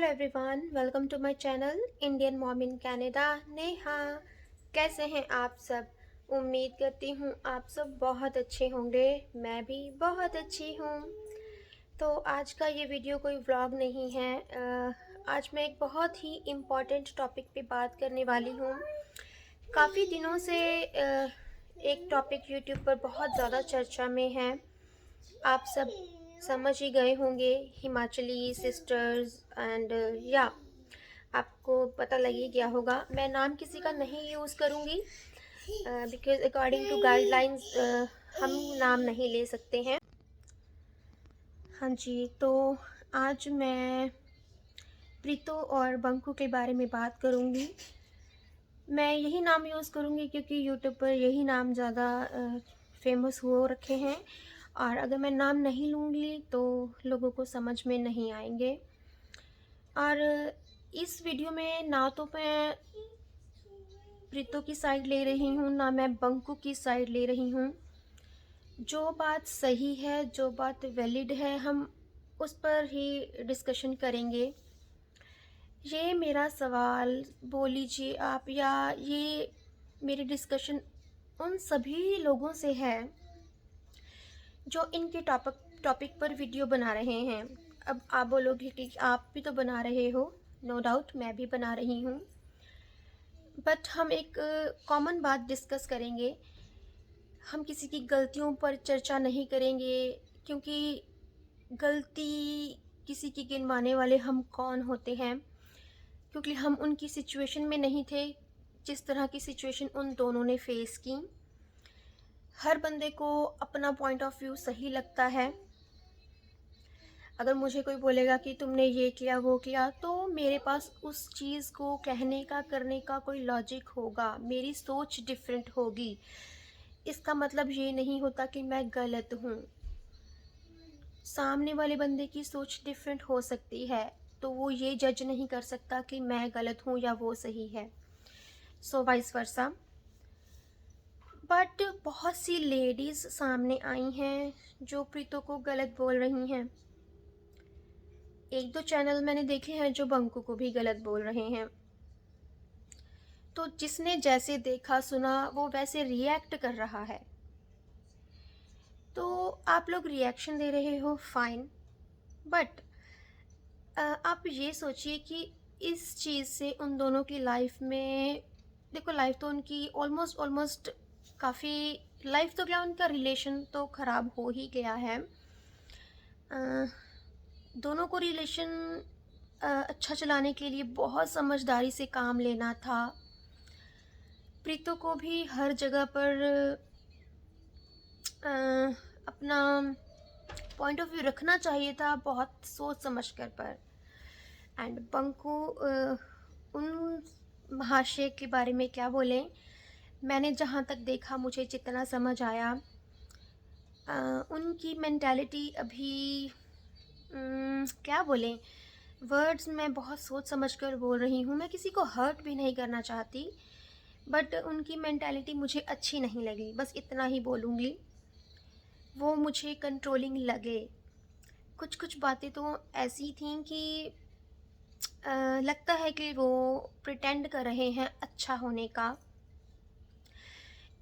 Hello everyone, welcome to my channel Indian mom in Canada. Neha, कैसे हैं आप सब? उम्मीद करती हूँ आप सब बहुत अच्छे होंगे। मैं भी बहुत अच्छी हूँ। तो आज का ये वीडियो कोई व्लॉग नहीं है। आज मैं एक बहुत ही इम्पॉर्टेंट टॉपिक पे बात करने वाली हूँ। काफ़ी दिनों से एक टॉपिक यूट्यूब पर बहुत ज़्यादा चर्चा में है। आप सब समझ ही गए होंगे, हिमाचली सिस्टर्स एंड या आपको पता लग ही गया होगा। मैं नाम किसी का नहीं यूज़ करूँगी बिकॉज़ अकॉर्डिंग टू गाइडलाइंस हम नाम नहीं ले सकते हैं। हाँ जी, तो आज मैं प्रीतो और बंकू के बारे में बात करूँगी। मैं यही नाम यूज़ करूँगी क्योंकि यूट्यूब पर यही नाम ज़्यादा फेमस हो रखे हैं, और अगर मैं नाम नहीं लूँगी तो लोगों को समझ में नहीं आएंगे। और इस वीडियो में ना तो मैं प्रीतो की साइड ले रही हूँ, ना मैं बंकू की साइड ले रही हूँ। जो बात सही है, जो बात वैलिड है, हम उस पर ही डिस्कशन करेंगे। ये मेरा सवाल बोल लीजिए आप, या ये मेरी डिस्कशन उन सभी लोगों से है जो इनके टॉपिक पर वीडियो बना रहे हैं। अब आप बोलोगे कि आप भी तो बना रहे हो। नो डाउट, मैं भी बना रही हूँ, बट हम एक कॉमन बात डिस्कस करेंगे। हम किसी की गलतियों पर चर्चा नहीं करेंगे, क्योंकि गलती किसी की गिनवाने वाले हम कौन होते हैं, क्योंकि हम उनकी सिचुएशन में नहीं थे जिस तरह की सिचुएशन उन दोनों ने फेस की। हर बंदे को अपना पॉइंट ऑफ व्यू सही लगता है। अगर मुझे कोई बोलेगा कि तुमने ये किया वो किया, तो मेरे पास उस चीज़ को कहने का करने का कोई लॉजिक होगा, मेरी सोच डिफरेंट होगी। इसका मतलब ये नहीं होता कि मैं गलत हूँ। सामने वाले बंदे की सोच डिफरेंट हो सकती है, तो वो ये जज नहीं कर सकता कि मैं गलत हूँ या वो सही है। सो वाइस वर्सा। बट बहुत सी लेडीज़ सामने आई हैं जो प्रीतो को गलत बोल रही हैं। एक दो चैनल मैंने देखे हैं जो बंकू को भी गलत बोल रहे हैं। तो जिसने जैसे देखा सुना वो वैसे रिएक्ट कर रहा है। तो आप लोग रिएक्शन दे रहे हो, फाइन, बट आप ये सोचिए कि इस चीज़ से उन दोनों की लाइफ में, देखो लाइफ तो उनकी ऑलमोस्ट काफ़ी, लाइफ तो क्या, उनका रिलेशन तो ख़राब हो ही गया है। दोनों को रिलेशन अच्छा चलाने के लिए बहुत समझदारी से काम लेना था। प्रीतो को भी हर जगह पर अपना पॉइंट ऑफ व्यू रखना चाहिए था, बहुत सोच समझ कर पर। एंड बंकू, उन महाशय के बारे में क्या बोलें। मैंने जहाँ तक देखा, मुझे जितना समझ आया, उनकी मेंटालिटी अभी क्या बोलें, वर्ड्स मैं बहुत सोच समझ कर बोल रही हूँ। मैं किसी को हर्ट भी नहीं करना चाहती, बट उनकी मेंटालिटी मुझे अच्छी नहीं लगी, बस इतना ही बोलूँगी। वो मुझे कंट्रोलिंग लगे। कुछ कुछ बातें तो ऐसी थीं कि लगता है कि वो प्रिटेंड कर रहे हैं अच्छा होने का।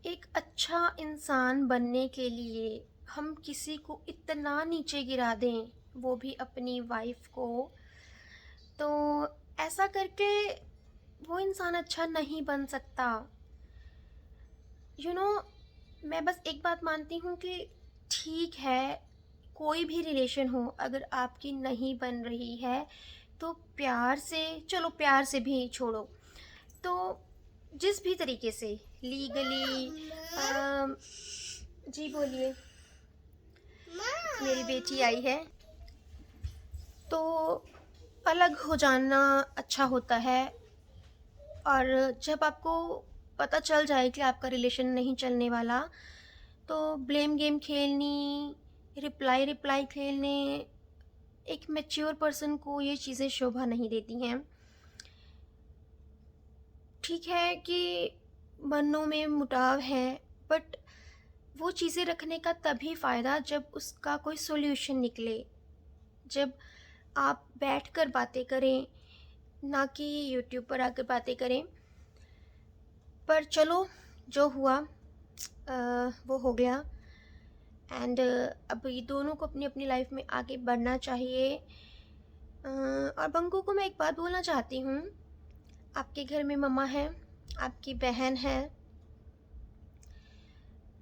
एक अच्छा इंसान बनने के लिए हम किसी को इतना नीचे गिरा दें, वो भी अपनी वाइफ को, तो ऐसा करके वो इंसान अच्छा नहीं बन सकता। यू नो, मैं बस एक बात मानती हूँ कि ठीक है, कोई भी रिलेशन हो, अगर आपकी नहीं बन रही है तो प्यार से, चलो प्यार से भी छोड़ो, तो जिस भी तरीके से लीगली, जी बोलिए, मेरी बेटी आई है, तो अलग हो जाना अच्छा होता है। और जब आपको पता चल जाए कि आपका रिलेशन नहीं चलने वाला, तो ब्लेम गेम खेलनी, रिप्लाई खेलने, एक मैच्योर पर्सन को ये चीज़ें शोभा नहीं देती हैं। ठीक है कि मनों में मुटाव है, बट वो चीज़ें रखने का तभी फ़ायदा जब उसका कोई सॉल्यूशन निकले, जब आप बैठकर बातें करें, ना कि यूट्यूब पर आकर बातें करें। पर चलो, जो हुआ वो हो गया। एंड अब ये दोनों को अपनी अपनी लाइफ में आगे बढ़ना चाहिए। और बंकू को मैं एक बात बोलना चाहती हूँ। आपके घर में मम्मा है, आपकी बहन है,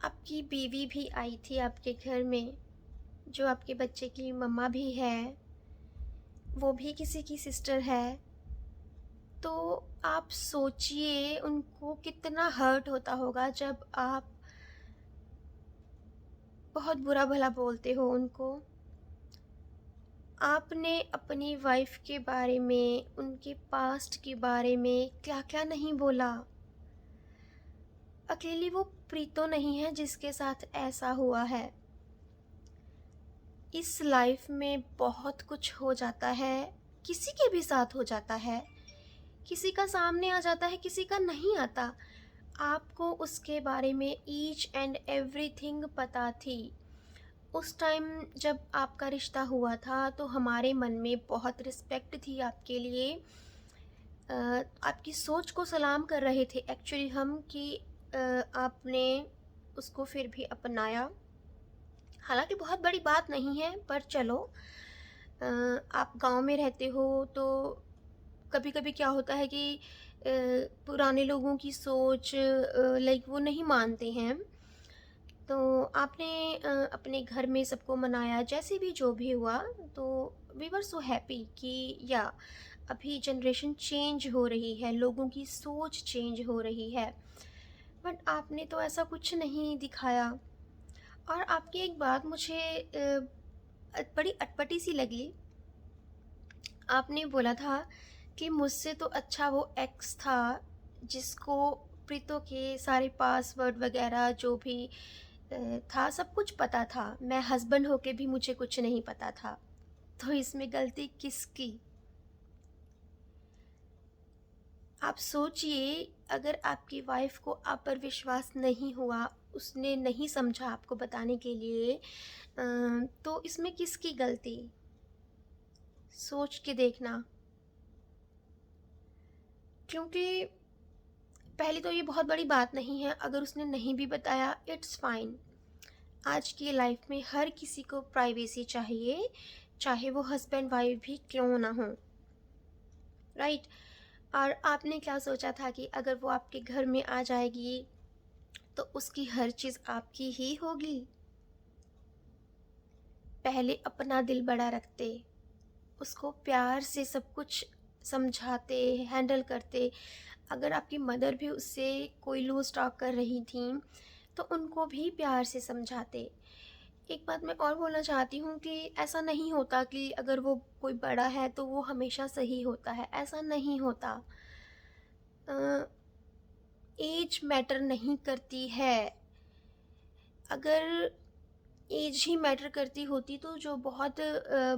आपकी बीवी भी आई थी आपके घर में, जो आपके बच्चे की मम्मा भी है, वो भी किसी की सिस्टर है। तो आप सोचिए उनको कितना हर्ट होता होगा जब आप बहुत बुरा भला बोलते हो उनको। आपने अपनी वाइफ के बारे में, उनके पास्ट के बारे में क्या क्या नहीं बोला। अकेली वो प्रीतो नहीं है जिसके साथ ऐसा हुआ है। इस लाइफ में बहुत कुछ हो जाता है, किसी के भी साथ हो जाता है, किसी का सामने आ जाता है, किसी का नहीं आता। आपको उसके बारे में ईच एंड एवरीथिंग पता थी। उस टाइम जब आपका रिश्ता हुआ था तो हमारे मन में बहुत रिस्पेक्ट थी आपके लिए। आपकी सोच को सलाम कर रहे थे एक्चुअली हम कि आपने उसको फिर भी अपनाया। हालांकि बहुत बड़ी बात नहीं है, पर चलो, आप गांव में रहते हो तो कभी कभी क्या होता है कि पुराने लोगों की सोच लाइक वो नहीं मानते हैं। तो आपने अपने घर में सबको मनाया, जैसे भी जो भी हुआ। तो वी वर सो हैप्पी कि या अभी जनरेशन चेंज हो रही है, लोगों की सोच चेंज हो रही है। बट आपने तो ऐसा कुछ नहीं दिखाया। और आपकी एक बात मुझे बड़ी अटपटी सी लगी। आपने बोला था कि मुझसे तो अच्छा वो एक्स था जिसको प्रीतो के सारे पासवर्ड वगैरह जो भी था सब कुछ पता था। मैं हस्बैंड होके भी मुझे कुछ नहीं पता था। तो इसमें गलती किसकी? आप सोचिए, अगर आपकी वाइफ को आप पर विश्वास नहीं हुआ, उसने नहीं समझा आपको बताने के लिए, तो इसमें किसकी गलती? सोच के देखना। क्योंकि पहले तो ये बहुत बड़ी बात नहीं है, अगर उसने नहीं भी बताया इट्स फाइन। आज की लाइफ में हर किसी को प्राइवेसी चाहिए, चाहे वो हस्बैंड वाइफ भी क्यों ना हो, राइट? और आपने क्या सोचा था कि अगर वो आपके घर में आ जाएगी तो उसकी हर चीज़ आपकी ही होगी? पहले अपना दिल बड़ा रखते, उसको प्यार से सब कुछ समझाते, हैंडल करते। अगर आपकी मदर भी उससे कोई लूज टॉक कर रही थी तो उनको भी प्यार से समझाते। एक बात मैं और बोलना चाहती हूँ कि ऐसा नहीं होता कि अगर वो कोई बड़ा है तो वो हमेशा सही होता है, ऐसा नहीं होता। एज मैटर नहीं करती है। अगर एज ही मैटर करती होती तो जो बहुत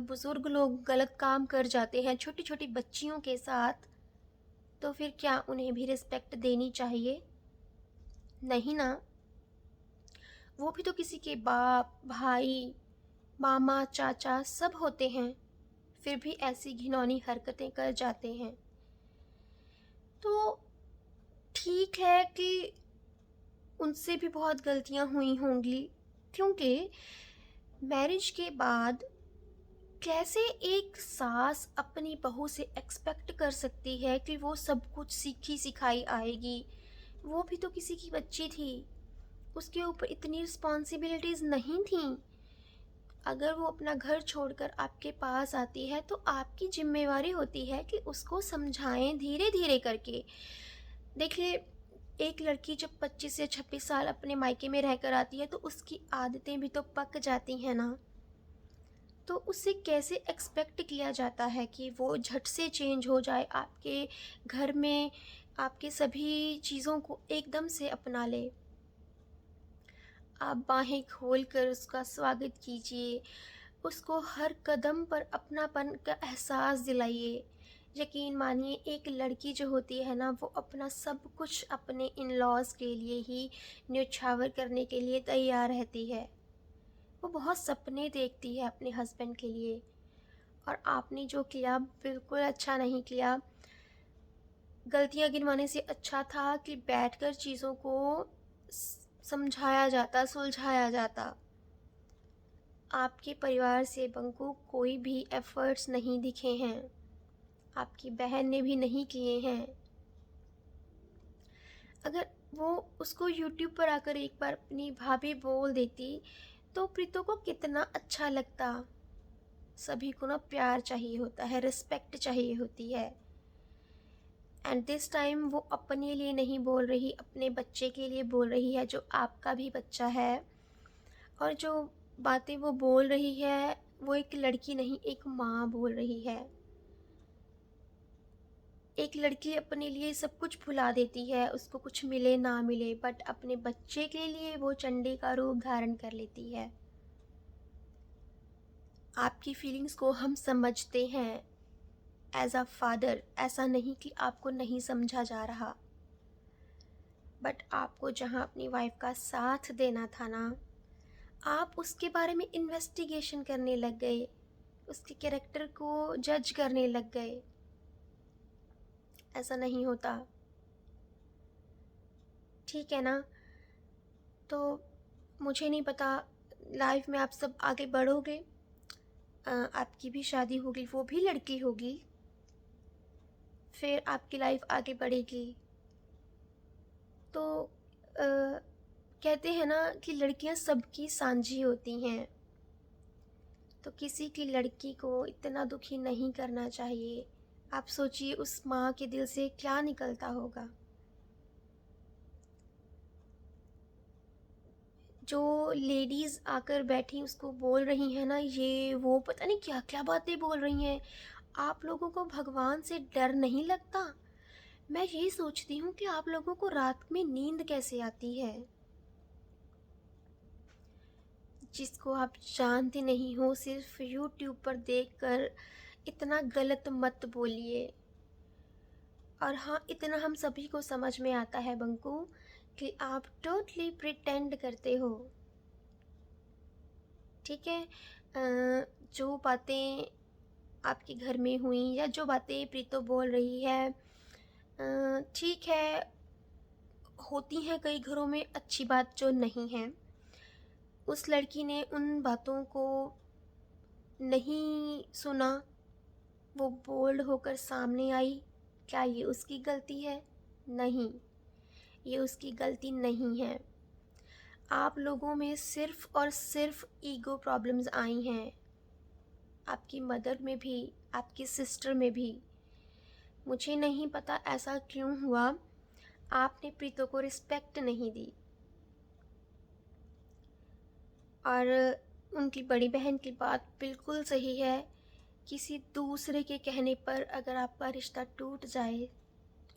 बुज़ुर्ग लोग गलत काम कर जाते हैं छोटी छोटी बच्चियों के साथ, तो फिर क्या उन्हें भी रिस्पेक्ट देनी चाहिए? नहीं ना। वो भी तो किसी के बाप, भाई, मामा, चाचा सब होते हैं, फिर भी ऐसी घिनौनी हरकतें कर जाते हैं। तो ठीक है कि उनसे भी बहुत गलतियां हुई होंगी, क्योंकि मैरिज के बाद कैसे एक सास अपनी बहू से एक्सपेक्ट कर सकती है कि वो सब कुछ सीखी सिखाई आएगी? वो भी तो किसी की बच्ची थी, उसके ऊपर इतनी रिस्पॉन्सिबिलिटीज़ नहीं थी। अगर वो अपना घर छोड़कर आपके पास आती है तो आपकी जिम्मेवारी होती है कि उसको समझाएं धीरे धीरे करके। देखिए, एक लड़की जब 25 या 26 साल अपने मायके में रहकर आती है तो उसकी आदतें भी तो पक जाती हैं ना। तो उससे कैसे एक्सपेक्ट किया जाता है कि वो झट से चेंज हो जाए आपके घर में, आपके सभी चीज़ों को एकदम से अपना ले? आप बाहें खोल कर उसका स्वागत कीजिए, उसको हर कदम पर अपनापन का एहसास दिलाइए। यकीन मानिए, एक लड़की जो होती है ना, वो अपना सब कुछ अपने इन लॉज के लिए ही न्योछावर करने के लिए तैयार रहती है। वो बहुत सपने देखती है अपने हस्बैंड के लिए। और आपने जो किया बिल्कुल अच्छा नहीं किया। गलतियाँ गिनवाने से अच्छा था कि बैठकर चीज़ों को समझाया जाता, सुलझाया जाता। आपके परिवार से बंकू कोई भी एफ़र्ट्स नहीं दिखे हैं, आपकी बहन ने भी नहीं किए हैं। अगर वो उसको यूट्यूब पर आकर एक बार अपनी भाभी बोल देती तो प्रीतो को कितना अच्छा लगता। सभी को ना प्यार चाहिए होता है, रिस्पेक्ट चाहिए होती है। एंड दिस टाइम वो अपने लिए नहीं बोल रही, अपने बच्चे के लिए बोल रही है, जो आपका भी बच्चा है। और जो बातें वो बोल रही है वो एक लड़की नहीं, एक माँ बोल रही है। एक लड़की अपने लिए सब कुछ भुला देती है, उसको कुछ मिले ना मिले, बट अपने बच्चे के लिए वो चंडी का रूप धारण कर लेती है। आपकी फीलिंग्स को हम समझते हैं एज अ फादर, ऐसा नहीं कि आपको नहीं समझा जा रहा, बट आपको जहाँ अपनी वाइफ का साथ देना था ना, आप उसके बारे में इन्वेस्टिगेशन करने लग गए, उसके कैरेक्टर को जज करने लग गए। ऐसा नहीं होता, ठीक है ना? तो मुझे नहीं पता, लाइफ में आप सब आगे बढ़ोगे, आपकी भी शादी होगी, वो भी लड़की होगी, फिर आपकी लाइफ आगे बढ़ेगी। तो कहते हैं ना कि लड़कियां सबकी सांझी होती हैं, तो किसी की लड़की को इतना दुखी नहीं करना चाहिए। आप सोचिए उस माँ के दिल से क्या निकलता होगा। जो लेडीज़ आकर बैठी उसको बोल रही हैं ना, ये वो पता नहीं क्या क्या बातें बोल रही हैं। आप लोगों को भगवान से डर नहीं लगता? मैं यही सोचती हूँ कि आप लोगों को रात में नींद कैसे आती है। जिसको आप जानते नहीं हो, सिर्फ यूट्यूब पर देखकर इतना गलत मत बोलिए। और हाँ, इतना हम सभी को समझ में आता है बंकू कि आप टोटली प्रिटेंड करते हो, ठीक है? जो बातें आपके घर में हुई या जो बातें प्रीतो बोल रही है, ठीक है, होती हैं कई घरों में, अच्छी बात जो नहीं है। उस लड़की ने उन बातों को नहीं सुना, वो बोल्ड होकर सामने आई, क्या ये उसकी गलती है? नहीं, ये उसकी गलती नहीं है। आप लोगों में सिर्फ़ और सिर्फ ईगो प्रॉब्लम्स आई हैं, आपकी मदर में भी, आपकी सिस्टर में भी। मुझे नहीं पता ऐसा क्यों हुआ, आपने प्रीतो को रिस्पेक्ट नहीं दी। और उनकी बड़ी बहन की बात बिल्कुल सही है, किसी दूसरे के कहने पर अगर आपका रिश्ता टूट जाए,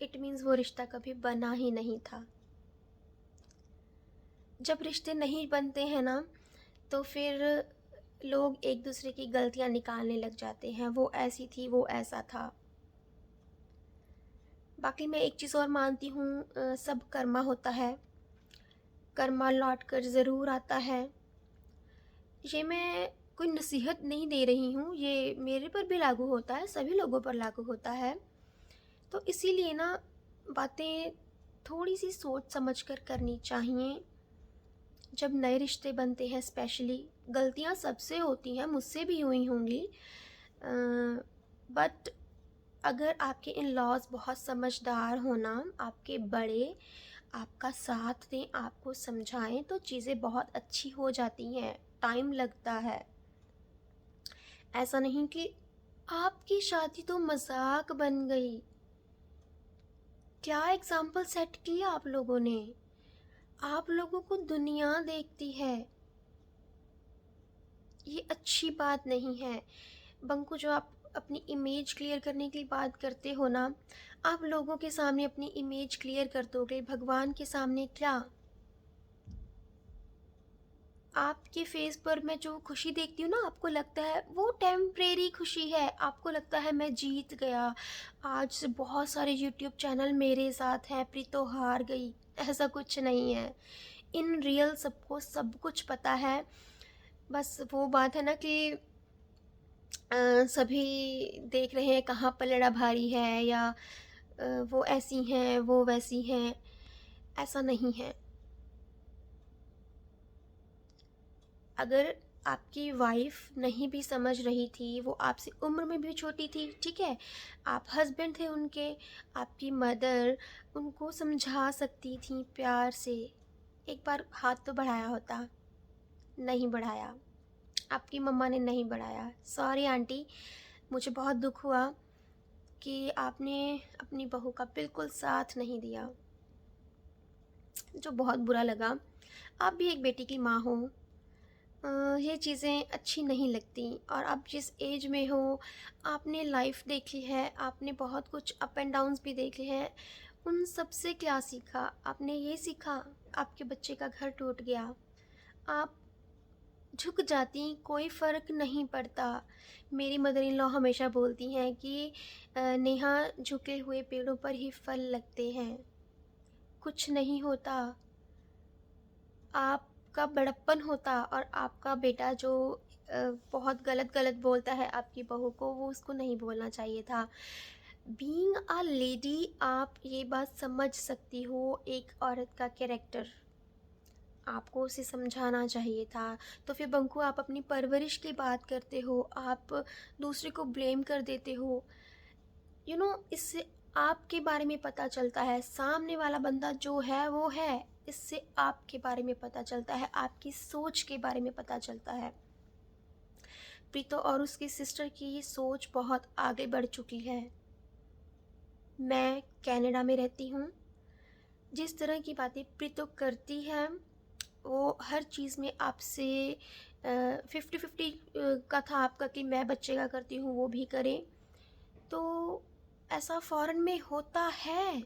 इट मीन्स वो रिश्ता कभी बना ही नहीं था। जब रिश्ते नहीं बनते हैं ना, तो फिर लोग एक दूसरे की गलतियां निकालने लग जाते हैं, वो ऐसी थी, वो ऐसा था। बाकी मैं एक चीज़ और मानती हूँ, सब कर्मा होता है, कर्मा लौट कर ज़रूर आता है। ये मैं कोई नसीहत नहीं दे रही हूँ, ये मेरे पर भी लागू होता है, सभी लोगों पर लागू होता है। तो इसीलिए ना बातें थोड़ी सी सोच समझ कर करनी चाहिए। जब नए रिश्ते बनते हैं स्पेशली, गलतियाँ सबसे होती हैं, मुझसे भी हुई होंगी, बट अगर आपके इन लॉज बहुत समझदार हो ना, आपके बड़े आपका साथ दें, आपको समझाएं, तो चीज़ें बहुत अच्छी हो जाती हैं। टाइम लगता है, ऐसा नहीं कि आपकी शादी तो मजाक बन गई। क्या एग्जाम्पल सेट किया आप लोगों ने? आप लोगों को दुनिया देखती है, ये अच्छी बात नहीं है। बंकू, जो आप अपनी इमेज क्लियर करने की बात करते हो ना, आप लोगों के सामने अपनी इमेज क्लियर कर दोगे, भगवान के सामने क्या? आपके फेस पर मैं जो खुशी देखती हूँ ना, आपको लगता है वो टेम्परेरी खुशी है, आपको लगता है मैं जीत गया, आज से बहुत सारे यूट्यूब चैनल मेरे साथ हैं, प्रीतो हार गई। ऐसा कुछ नहीं है, इन रियल सबको सब कुछ पता है। बस वो बात है ना कि सभी देख रहे हैं कहाँ पलड़ा भारी है, या वो ऐसी हैं, वो वैसी हैं। ऐसा नहीं है। अगर आपकी वाइफ नहीं भी समझ रही थी, वो आपसे उम्र में भी छोटी थी, ठीक है, आप हस्बैंड थे उनके, आपकी मदर उनको समझा सकती थी प्यार से। एक बार हाथ तो बढ़ाया होता, नहीं बढ़ाया। आपकी मम्मा ने नहीं बढ़ाया। सॉरी आंटी, मुझे बहुत दुख हुआ कि आपने अपनी बहू का बिल्कुल साथ नहीं दिया, जो बहुत बुरा लगा। आप भी एक बेटी की माँ हो, ये चीज़ें अच्छी नहीं लगती। और आप जिस एज में हो, आपने लाइफ देखी है, आपने बहुत कुछ अप एंड डाउन्स भी देखे हैं। उन सब से क्या सीखा? आपने ये सीखा, आपके बच्चे का घर टूट गया, आप झुक जाती, कोई फ़र्क नहीं पड़ता। मेरी मदर इन लॉ हमेशा बोलती हैं कि नेहा, झुके हुए पेड़ों पर ही फल लगते हैं। कुछ नहीं होता। आपका बड़प्पन होता, और आपका बेटा जो बहुत गलत गलत बोलता है आपकी बहू को, वो उसको नहीं बोलना चाहिए था। बीइंग अ लेडी, आप ये बात समझ सकती हो एक औरत का कैरेक्टर, आपको उसे समझाना चाहिए था। तो फिर बंकू, आप अपनी परवरिश की बात करते हो, आप दूसरे को ब्लेम कर देते हो। इससे आपके बारे में पता चलता है, सामने वाला बंदा जो है वो है। इससे आपके बारे में पता चलता है, आपकी सोच के बारे में पता चलता है। प्रीतो और उसकी सिस्टर की सोच बहुत आगे बढ़ चुकी है। मैं कनाडा में रहती हूँ। जिस तरह की बातें प्रीतो करती है, वो हर चीज़ में आपसे 50-50 का था आपका कि मैं बच्चे का करती हूँ, वो भी करे। तो ऐसा फ़ॉरेन में होता है,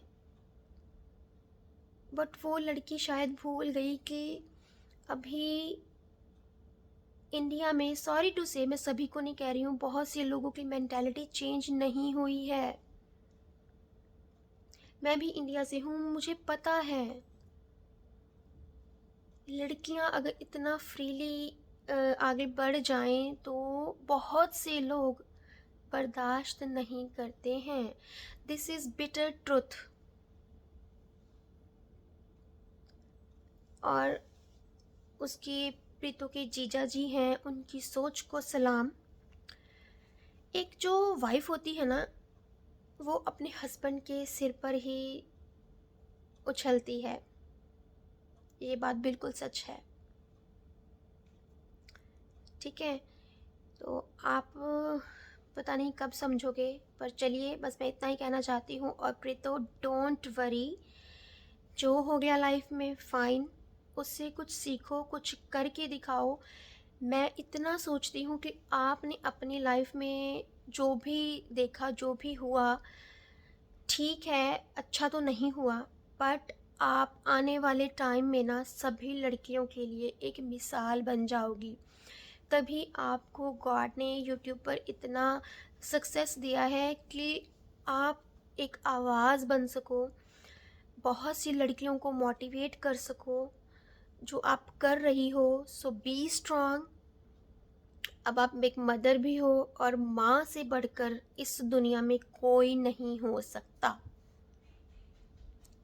बट वो लड़की शायद भूल गई कि अभी इंडिया में, सॉरी टू से, मैं सभी को नहीं कह रही हूँ, बहुत से लोगों की मेंटालिटी चेंज नहीं हुई है। मैं भी इंडिया से हूँ, मुझे पता है। लड़कियां अगर इतना फ्रीली आगे बढ़ जाएं तो बहुत से लोग बर्दाश्त नहीं करते हैं। This is bitter truth. और उसकी प्रीतो के जीजा जी हैं, उनकी सोच को सलाम। एक जो वाइफ होती है ना, वो अपने हस्बैंड के सिर पर ही उछलती है। ये बात बिल्कुल सच है, ठीक है। तो आप पता नहीं कब समझोगे, पर चलिए, बस मैं इतना ही कहना चाहती हूँ। और प्रीतो, डोंट वरी, जो हो गया लाइफ में फ़ाइन, उससे कुछ सीखो, कुछ करके दिखाओ। मैं इतना सोचती हूँ कि आपने अपनी लाइफ में जो भी देखा, जो भी हुआ, ठीक है, अच्छा तो नहीं हुआ, बट आप आने वाले टाइम में ना सभी लड़कियों के लिए एक मिसाल बन जाओगी। तभी आपको गॉड ने यूट्यूब पर इतना सक्सेस दिया है कि आप एक आवाज़ बन सको, बहुत सी लड़कियों को मोटिवेट कर सको, जो आप कर रही हो। सो बी स्ट्रांग। अब आप एक मदर भी हो, और माँ से बढ़कर इस दुनिया में कोई नहीं हो सकता।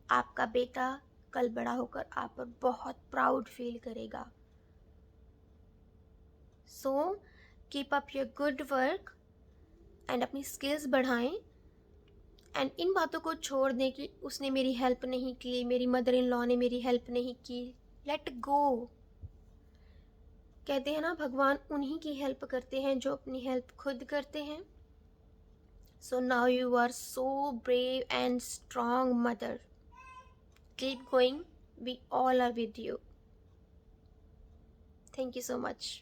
आपका बेटा कल बड़ा होकर आप पर बहुत प्राउड फील करेगा। So keep up your good work, and अपनी स्किल्स बढ़ाएं। एंड इन बातों को छोड़ दें कि उसने मेरी हेल्प नहीं की, मेरी मदर इन लॉ ने मेरी हेल्प नहीं की। Let go. कहते हैं ना, भगवान उन्हीं की हेल्प करते हैं जो अपनी हेल्प खुद करते हैं। So now you are so brave and strong mother. Keep going, we all are with you. Thank you so much.